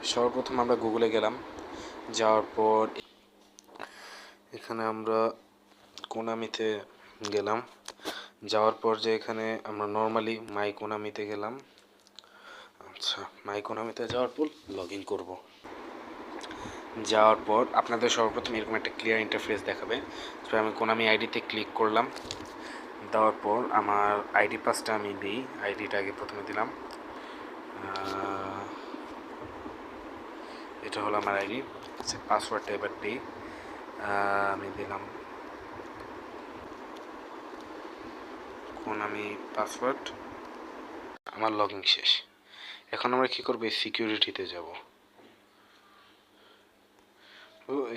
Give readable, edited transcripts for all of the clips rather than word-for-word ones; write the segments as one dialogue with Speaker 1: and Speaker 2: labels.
Speaker 1: সর্বপ্রথম আমরা গুগলে গেলাম, যাওয়ার পর এখানে আমরা কোনামিতে গেলাম, যাওয়ার পর যে এখানে আমরা নর্মালি মাই কোনামিতে গেলাম। আচ্ছা, মাই কোনামিতে যাওয়ার পর লগ ইন করবো। যাওয়ার পর আপনাদের সর্বপ্রথম এরকম একটা ক্লিয়ার ইন্টারফেস দেখাবে। তো আমি কোনামি আইডিতে ক্লিক করলাম, দেওয়ার পর আমার আইডি পাসটা আমি দিই। আইডিটা আগে প্রথমে দিলাম, এটা হলো আমার আইডি। আচ্ছা, পাসওয়ার্ডটা এবার দিই। আমি দিলাম কোনামি পাসওয়ার্ড। আমার লগ ইন শেষ। এখন আমরা কী করবো, এই সিকিউরিটিতে যাব।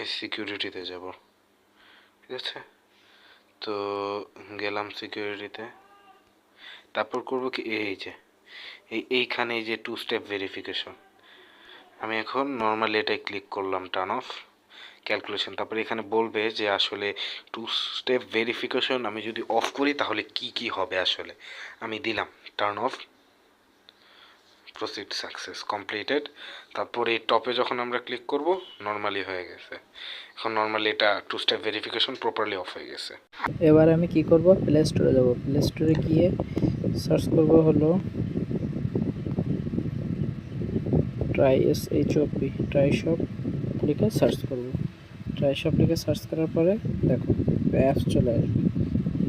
Speaker 1: এই সিকিউরিটিতে যাব, ঠিক আছে। তো গেলাম সিকিউরিটিতে, তারপর করব কি, এই যে এইখানে এই যে 2 স্টেপ ভেরিফিকেশন, আমি এখন নর্মালি এটাই ক্লিক করলাম, টার্ন অফ ক্যালকুলেশন। তারপরে এখানে বলবে যে আসলে 2 স্টেপ ভেরিফিকেশন আমি যদি অফ করি তাহলে কি কি হবে। আসলে আমি দিলাম turn off, proceed success completed. তারপরে এই টপে যখন আমরা ক্লিক করব নর্মালি হয়ে গেছে। এখন নর্মালি এটা 2 স্টেপ ভেরিফিকেশন প্রপারলি অফ হয়ে গেছে।
Speaker 2: এবার আমি কি করব, প্লে স্টোরে যাব। প্লে স্টোরে গিয়ে সার্চ করব হলো TryShop, ট্রাইশপ লিখে সার্চ করব। ট্রাইশপ লিখে সার্চ করার পরে দেখো অ্যাপস চলে আসবে,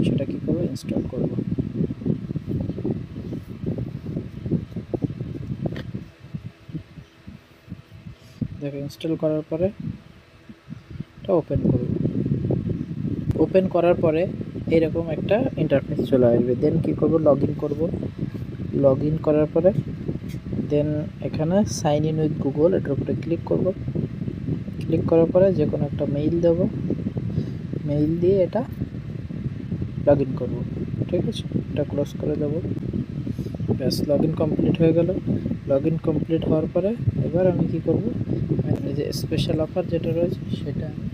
Speaker 2: সেটা কি করব, ইনস্টল করব। দেখো ইনস্টল করার পরে এটা ওপেন করব। ওপেন করার পরে এরকম একটা ইন্টারফেস চলে আসবে। দেন কি করব, লগ ইন করব। লগ ইন করার পরে দেন এখানে সাইন ইন উইথ গুগল, এটার উপরে ক্লিক করব। ক্লিক করার পরে যে কোনো একটা মেইল দেব, মেইল দিয়ে এটা লগ ইন করবো, ঠিক আছে। এটা ক্লোজ করে দেবো, ব্যাস লগ ইন কমপ্লিট হয়ে গেল। লগ ইন কমপ্লিট হওয়ার পরে এবার আমি কি করব, আমি যে স্পেশাল অফার যেটা রয়েছে সেটা আমি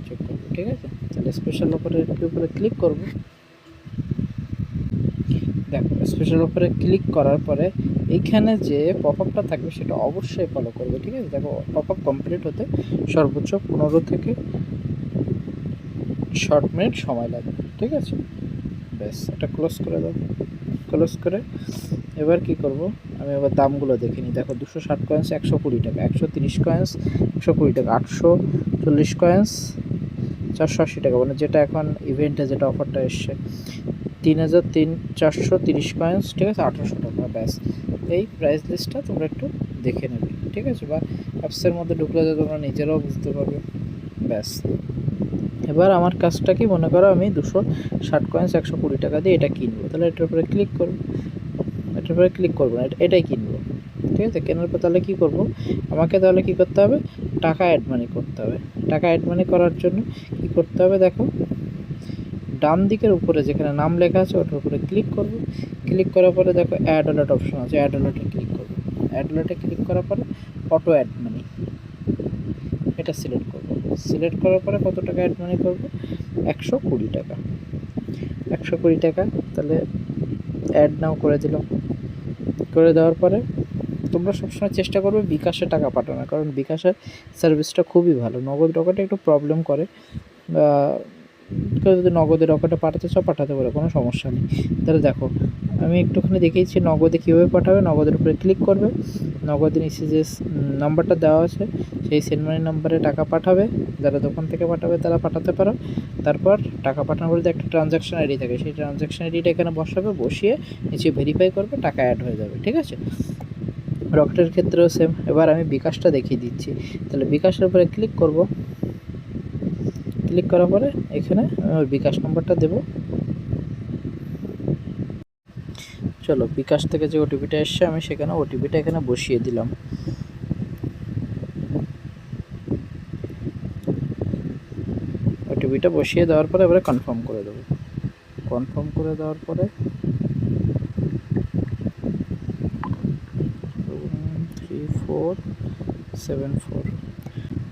Speaker 2: চেক করবো, ঠিক আছে। তাহলে স্পেশাল অফারের উপরে ক্লিক করব। দেখো স্পেশাল অফারে ক্লিক করার পরে এইখানে যে পপ আপটা থাকবে সেটা অবশ্যই ফলো করবে, ঠিক আছে। দেখো পপ আপ কমপ্লিট হতে সর্বোচ্চ 15 থেকে শর্ট মিনিট সময় লাগবে, ঠিক আছে। ব্যাস এটা ক্লোজ করে দাও। ক্লোজ করে এবার কি করব, আমি এবার দামগুলো দেখে নিই। দেখো 260 কয়েন্স 120 টাকা, 130 কয়েন্স 120 টাকা, 840 কয়েন্স 480 টাকা, মানে যেটা এখন ইভেন্টে যেটা অফারটা এসছে। 3430 কয়েন্স, ঠিক আছে, 1800 টাকা। ব্যাস এই প্রাইস লিস্টটা তোমরা একটু দেখে নেবে, ঠিক আছে, বা অ্যাপসের মধ্যে ঢুকলে যে তোমরা নিজেরাও বুঝতে পারবে। ব্যাস এবার আমার কাজটা কি, মনে করো আমি 260 কয়েন্স 120 টাকা দিয়ে এটা কিনবো, তাহলে এটার উপরে ক্লিক করবো। এটার উপরে ক্লিক করবো না, এটাই কিনবো, ঠিক আছে। কেনার পর তাহলে কী করবো, আমাকে তাহলে কী করতে হবে, টাকা অ্যাড মানি করতে হবে। টাকা অ্যাড মানি করার জন্য কী করতে হবে, দেখো ডান দিকের উপরে যেখানে নাম লেখা আছে ওটার উপরে ক্লিক করবো। ক্লিক করার পরে দেখো অ্যাড ওয়ালেট অপশন আছে, অ্যাড ওয়ালেটে ক্লিক করবো। অ্যাড ওয়ালেটে ক্লিক করার পরে অটো অ্যাড মানি এটা সিলেক্ট করব। সিলেক্ট করার পরে কত টাকা অ্যাড মানি করবো, 120 টাকা। 120 টাকা, তাহলে অ্যাড নাও করে দিলাম। করে দেওয়ার পরে তোমরা সবসময় চেষ্টা করবে বিকাশে টাকা পাঠানো, কারণ বিকাশের সার্ভিসটা খুবই ভালো। নগদ রকেটে একটু প্রবলেম করে, কেউ যদি নগদের রকেটে পাঠাতে চাও পাঠাতে পারে, কোনো সমস্যা নেই। তাহলে দেখো আমি একটুখানি দেখিয়েছি নগদে কীভাবে পাঠাবে। নগদের উপরে ক্লিক করবে, নগদের নিচে যে নাম্বারটা দেওয়া আছে সেই সেন্ড মানি নাম্বারে টাকা পাঠাবে। যারা দোকান থেকে পাঠাবে তারা পাঠাতে পারো। তারপর টাকা পাঠানোর বলতে একটা ট্রানজ্যাকশন আইডি থাকে, সেই ট্রানজ্যাকশন আইডিটা এখানে বসাবে, বসিয়ে নিচে ভেরিফাই করবে, টাকা অ্যাড হয়ে যাবে, ঠিক আছে। রকেটের ক্ষেত্রেও সেম। এবার আমি বিকাশটা দেখিয়ে দিচ্ছি। তাহলে বিকাশের উপরে ক্লিক করব। ক্লিক করার পরে এখানে আমার বিকাশ নাম্বারটা দেব। চলো বিকাশ থেকে যে ওটিপিটা এসছে আমি সেখানে ওটিপিটা এখানে বসিয়ে দিলাম। ওটিপিটা বসিয়ে দেওয়ার পরে এবারে কনফার্ম করে দেবো। কনফার্ম করে দেওয়ার পরে 3474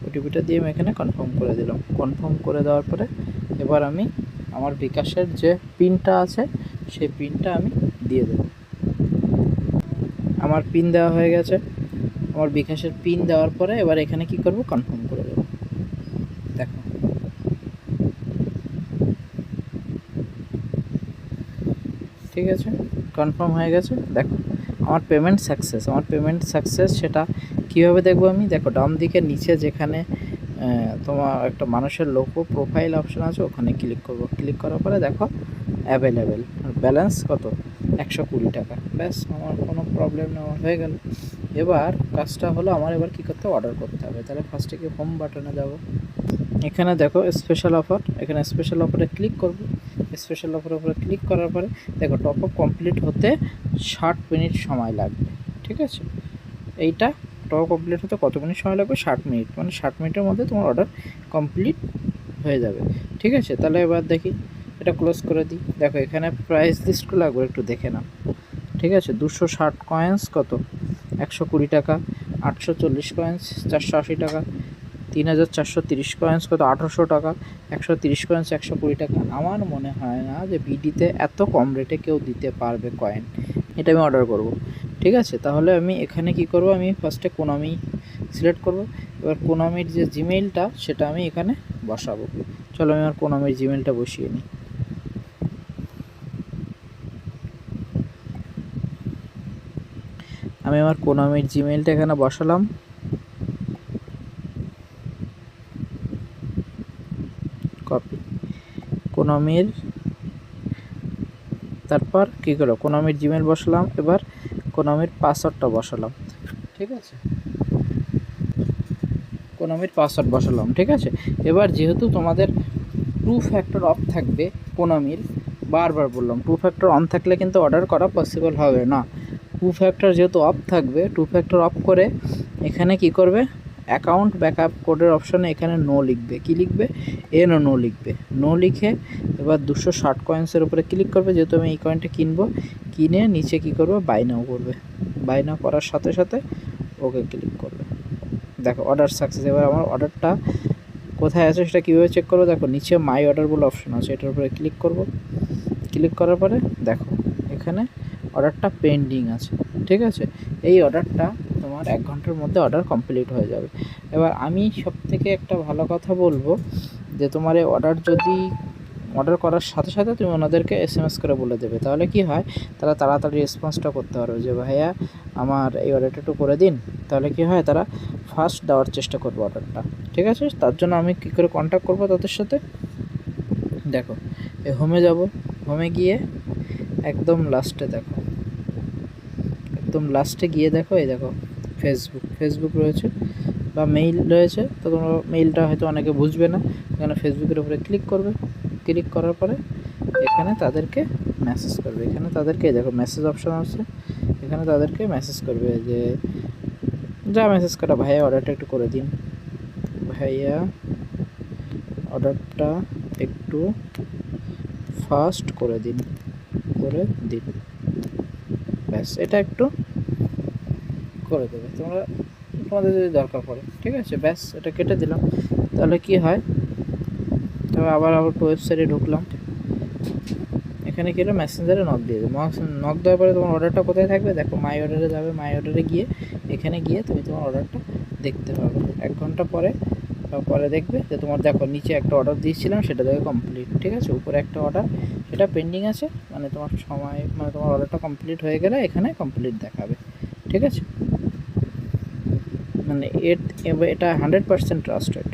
Speaker 2: ওটিপিটা দিয়ে আমি এখানে কনফার্ম করে দিলাম। কনফার্ম করে দেওয়ার পরে এবার আমি আমার বিকাশের যে পিনটা আছে সেই পিনটা আমি দিয়ে দেব। আমার পিন দেওয়া হয়ে গেছে। আমার বিকাশের পিন দেওয়ার পরে এবার এখানে কি করব, কনফার্ম করে দেবো। দেখো ঠিক আছে, কনফার্ম হয়ে গেছে। দেখো আমার পেমেন্ট সাকসেস, আমার পেমেন্ট সাকসেস। সেটা কীভাবে দেখবো আমি? দেখো ডান দিকে নিচে যেখানে তোমার একটা মানুষের লোগো প্রোফাইল অপশন আছে, ওখানে ক্লিক করব। ক্লিক করার পরে দেখো অ্যাভেলেবেল, ব্যালেন্স কত, 120 টাকা। ব্যাস, আমার কোনো প্রবলেম নেই, আমার হয়ে গেল। এবার কাজটা হলো আমার এবার কী করতে হবে, অর্ডার করতে হবে। তাহলে ফার্স্টে কি হোম বাটনে যাব, এখানে দেখো স্পেশাল অফার, এখানে স্পেশাল অফারে ক্লিক করব। স্পেশাল অফারের উপরে ক্লিক করার পরে দেখো টপ আপ কমপ্লিট হতে 60 মিনিট সময় লাগবে। ঠিক আছে, এইটা টপ আপ কমপ্লিট হতে কত মিনিট সময় লাগবে? 60 মিনিট, মানে 60 মিনিটের মধ্যে তোমার অর্ডার কমপ্লিট হয়ে যাবে। ঠিক আছে, তাহলে এবার দেখি, এটা ক্লোজ করে দিই। দেখো এখানে প্রাইস লিস্টগুলো একবার একটু দেখে নাও। ঠিক আছে, 260 কয়েন্স কত, 120 টাকা। 840 কয়েন্স 480 টাকা। 3430 কয়েন্স কত, 1800 টাকা। 130 কয়েন্স 120 টাকা। আমার মনে হয় না যে বিডিতে এত কম রেটে কেউ দিতে পারবে কয়েন। এটা আমি অর্ডার করব। ঠিক আছে, তাহলে আমি এখানে কি করব, আমি ফার্স্টে কোনামি সিলেক্ট করব। এবার কোনামির যে জিমেইলটা সেটা আমি এখানে বসাবো। চলো আমি আমার কোনামির জিমেইলটা বসিয়ে নিই। আমি আমার কোনামির জিমেইলটা এখানে বসালাম। কপি কোনামির, তারপর কী করো, কোনামির জিমেইল বসালাম। এবার কোনামির পাসওয়ার্ডটা বসালাম। ঠিক আছে, কোনামির পাসওয়ার্ড বসালাম। ঠিক আছে, এবার যেহেতু তোমাদের 2 ফ্যাক্টর অফ থাকবে কোনামির, বারবার বললাম 2 ফ্যাক্টর অন থাকলে কিন্তু অর্ডার করা পসিবল হবে না। 2 ফ্যাক্টর যেহেতু অফ থাকবে, 2 ফ্যাক্টর অফ করে এখানে কি করবে, অ্যাকাউন্ট ব্যাকআপ কোডের অপশানে এখানে নো লিখবে। কি লিখবে? নো লিখবে। নো লিখে এবার 260 কয়েন্সের উপরে ক্লিক করবে, যেহেতু আমি এই কয়েনটা কিনবো। কিনে নিচে কি করবে, বাই নাও করবে। বাই নাও করার সাথে সাথে ওকে ক্লিক করবে। দেখো অর্ডার সাকসেস। এবার আমার অর্ডারটা কোথায় আছে সেটা কীভাবে চেক করবো? দেখো নিচে মাই অর্ডার বলে অপশন আছে, এটার উপরে ক্লিক করব। ক্লিক করার পরে দেখো এখানে অর্ডারটা পেন্ডিং আছে। ঠিক আছে, এই অর্ডারটা তোমার 1 ঘন্টার মধ্যে অর্ডার কমপ্লিট হয়ে যাবে। এবার আমি সবথেকে একটা ভালো কথা বলবো যে তোমার এই অর্ডার যদি অর্ডার করার সাথে সাথে তুমি ওনাদেরকে SMS করে বলে দেবে, তাহলে কি হয়, তারা তাড়াতাড়ি রেসপন্সটা করতে পারবে যে ভাইয়া আমার এই অর্ডারটা একটু করে দিন। তাহলে কি হয়, তারা ফাস্ট দেওয়ার চেষ্টা করবে অর্ডারটা। ঠিক আছে, তার জন্য আমি কী করে কন্ট্যাক্ট করবো তাদের সাথে? দেখো এই হোমে যাব, হোমে গিয়ে একদম লাস্টে দেখো, একদম লাস্টে গিয়ে দেখো, এই দেখো ফেসবুক রয়েছে বা মেইল রয়েছে। তো তোমরা মেইলটা হয়তো অনেকে বুঝবে না, এখানে ফেসবুকের উপরে ক্লিক করবে। ক্লিক করার পরে এখানে তাদেরকে মেসেজ করবে। এখানে তাদেরকে দেখো মেসেজ অপশান আছে, এখানে তাদেরকে মেসেজ করবে যে যা মেসেজ করা, ভাইয়া অর্ডারটা একটু করে দিন, ভাইয়া অর্ডারটা একটু ফাস্ট করে দিন। ব্যাস, এটা একটু করে দেবে তোমাদের যদি দরকার পড়ে। ঠিক আছে, ব্যাস এটা কেটে দিলাম। তাহলে কি হয়, তবে আবার ওয়েবসাইটে ঢুকলাম। এখানে কি হলো, মেসেঞ্জারে নক দিয়ে দেবে। নক দেওয়ার পরে তোমার অর্ডারটা কোথায় থাকবে? দেখো মাই অর্ডারে যাবে। মাই অর্ডারে গিয়ে এখানে গিয়ে তুমি তোমার অর্ডারটা দেখতে পাবে। 1 ঘন্টা পরে দেখবে যে তোমার দেখো নিচে একটা অর্ডার দিয়েছিলাম, সেটা দেখে কমপ্লিট। ঠিক আছে, উপরে একটা অর্ডার সেটা পেন্ডিং আছে, মানে তোমার সময়, মানে তোমার অর্ডারটা কমপ্লিট হয়ে গেলে এখানে কমপ্লিট দেখাবে। ঠিক আছে, মানে এটা 100% ট্রাস্টেড।